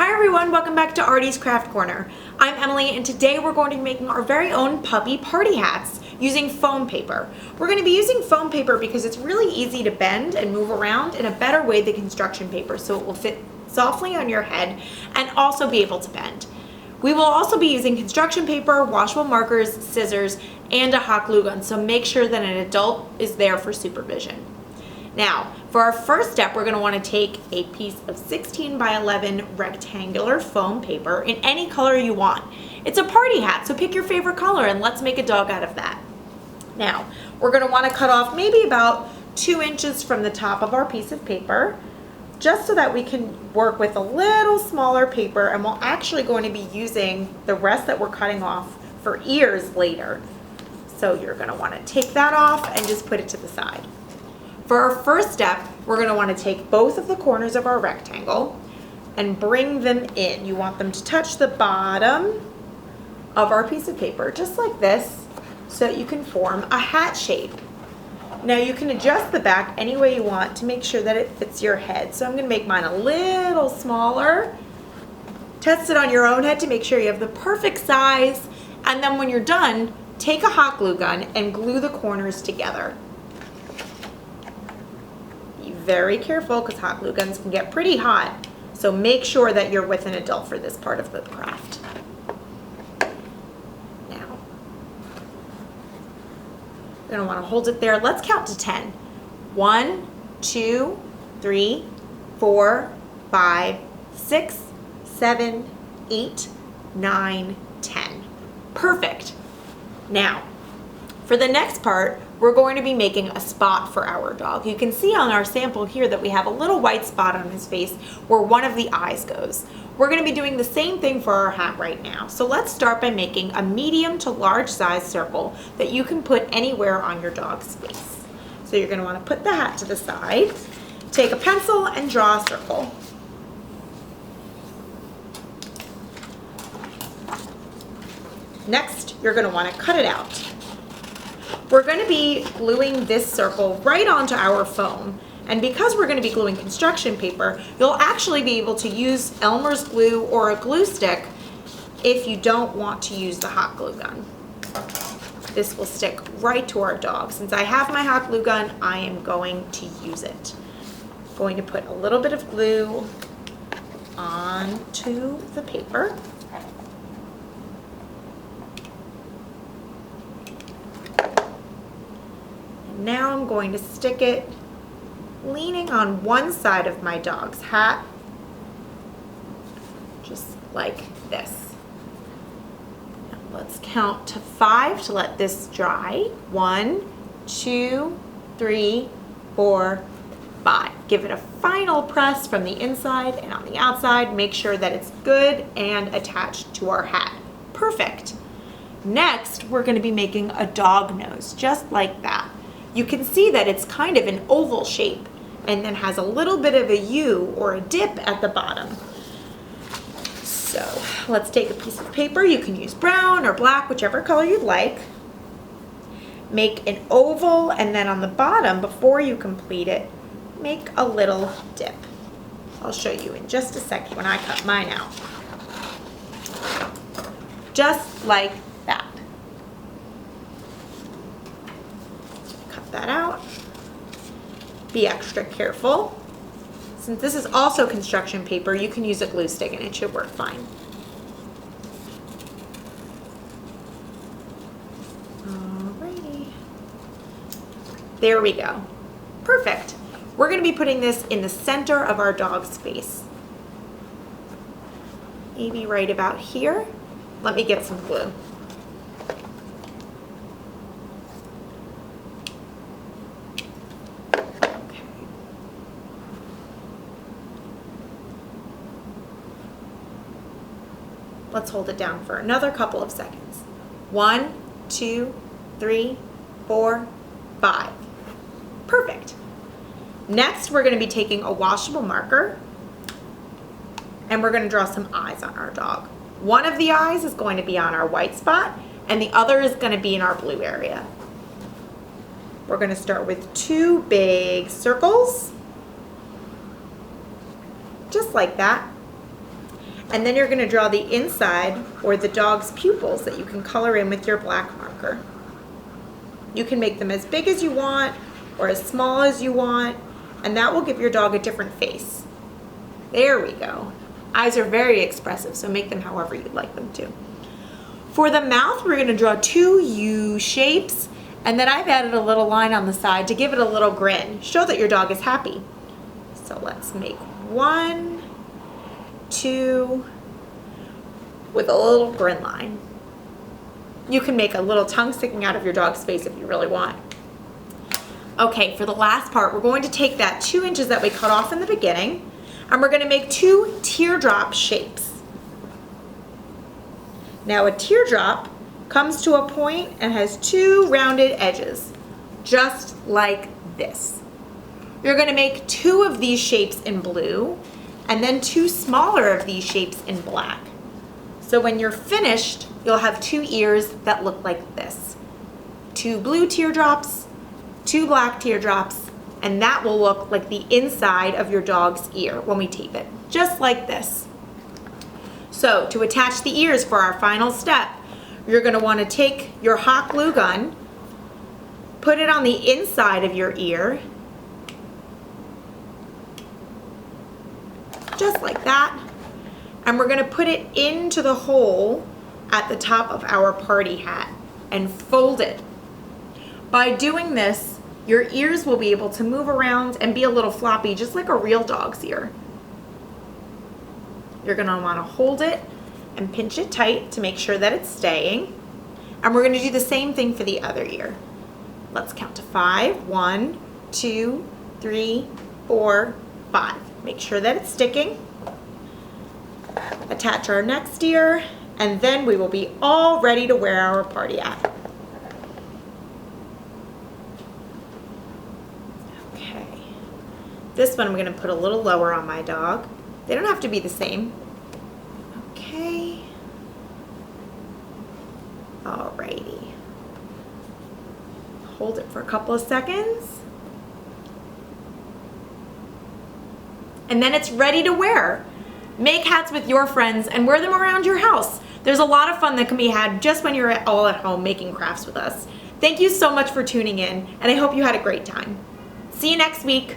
Hi everyone, welcome back to Arty's Craft Corner. I'm Emily and today we're going to be making our very own puppy party hats using foam paper. We're going to be using foam paper because it's really easy to bend and move around in a better way than construction paper, so it will fit softly on your head and also be able to bend. We will also be using construction paper, washable markers, scissors, and a hot glue gun, so make sure that an adult is there for supervision. Now, for our first step, we're going to want to take a piece of 16 by 11 rectangular foam paper in any color you want. It's a party hat, so pick your favorite color and let's make a dog out of that. Now, we're going to want to cut off maybe about 2 inches from the top of our piece of paper, just so that we can work with a little smaller paper, and we're actually going to be using the rest that we're cutting off for ears later. So you're going to want to take that off and just put it to the side. For our first step, we're going to want to take both of the corners of our rectangle and bring them in. You want them to touch the bottom of our piece of paper, just like this, so that you can form a hat shape. Now you can adjust the back any way you want to make sure that it fits your head. So I'm going to make mine a little smaller. Test it on your own head to make sure you have the perfect size. And then when you're done, take a hot glue gun and glue the corners together. Be very careful because hot glue guns can get pretty hot. So make sure that you're with an adult for this part of the craft. Now, you're going to want to hold it there. Let's count to 10. 1, 2, 3, 4, 5, 6, 7, 8, 9, 10. Perfect. Now, for the next part, we're going to be making a spot for our dog. You can see on our sample here that we have a little white spot on his face where one of the eyes goes. We're going to be doing the same thing for our hat right now. So let's start by making a medium to large size circle that you can put anywhere on your dog's face. So you're going to want to put the hat to the side, take a pencil and draw a circle. Next, you're going to want to cut it out. We're going to be gluing this circle right onto our foam. And because we're going to be gluing construction paper, you'll actually be able to use Elmer's glue or a glue stick if you don't want to use the hot glue gun. This will stick right to our dog. Since I have my hot glue gun, I am going to use it. I'm going to put a little bit of glue onto the paper. Now I'm going to stick it leaning on one side of my dog's hat, just like this. Now let's count to 5 to let this dry. 1, 2, 3, 4, 5. Give it a final press from the inside and on the outside. Make sure that it's good and attached to our hat. Perfect. Next, we're going to be making a dog nose, just like that. You can see that it's kind of an oval shape and then has a little bit of a U or a dip at the bottom. So let's take a piece of paper. You can use brown or black, whichever color you'd like. Make an oval, and then on the bottom, before you complete it, make a little dip. I'll show you in just a second when I cut mine out. Just like that. That out. Be extra careful. Since this is also construction paper, you can use a glue stick and it should work fine. Alrighty. There we go. Perfect. We're going to be putting this in the center of our dog's face. Maybe right about here. Let me get some glue. Let's hold it down for another couple of seconds. 1, 2, 3, 4, 5. Perfect. Next, we're going to be taking a washable marker and we're going to draw some eyes on our dog. One of the eyes is going to be on our white spot and the other is going to be in our blue area. We're going to start with 2 big circles, just like that. And then you're gonna draw the inside or the dog's pupils that you can color in with your black marker. You can make them as big as you want or as small as you want, and that will give your dog a different face. There we go. Eyes are very expressive, so make them however you'd like them to. For the mouth, we're gonna draw 2 U shapes, and then I've added a little line on the side to give it a little grin. Show that your dog is happy. So let's make 1, 2, with a little grin line. You can make a little tongue sticking out of your dog's face if you really want. Okay, for the last part, we're going to take that 2 inches that we cut off in the beginning, and we're gonna make 2 teardrop shapes. Now a teardrop comes to a point and has 2 rounded edges, just like this. You're gonna make 2 of these shapes in blue, and then 2 smaller of these shapes in black. So when you're finished, you'll have 2 ears that look like this. 2 blue teardrops, 2 black teardrops, and that will look like the inside of your dog's ear when we tape it, just like this. So to attach the ears for our final step, you're gonna wanna take your hot glue gun, put it on the inside of your ear, just like that, and we're gonna put it into the hole at the top of our party hat and fold it. By doing this, your ears will be able to move around and be a little floppy, just like a real dog's ear. You're gonna wanna hold it and pinch it tight to make sure that it's staying. And we're gonna do the same thing for the other ear. Let's count to 5. 1, 2, 3, 4, 5. Make sure that it's sticking. Attach our next ear, and then we will be all ready to wear our party hat. Okay. This one I'm gonna put a little lower on my dog. They don't have to be the same. Okay. Alrighty. Hold it for a couple of seconds. And then it's ready to wear. Make hats with your friends and wear them around your house. There's a lot of fun that can be had just when you're all at home making crafts with us. Thank you so much for tuning in, and I hope you had a great time. See you next week.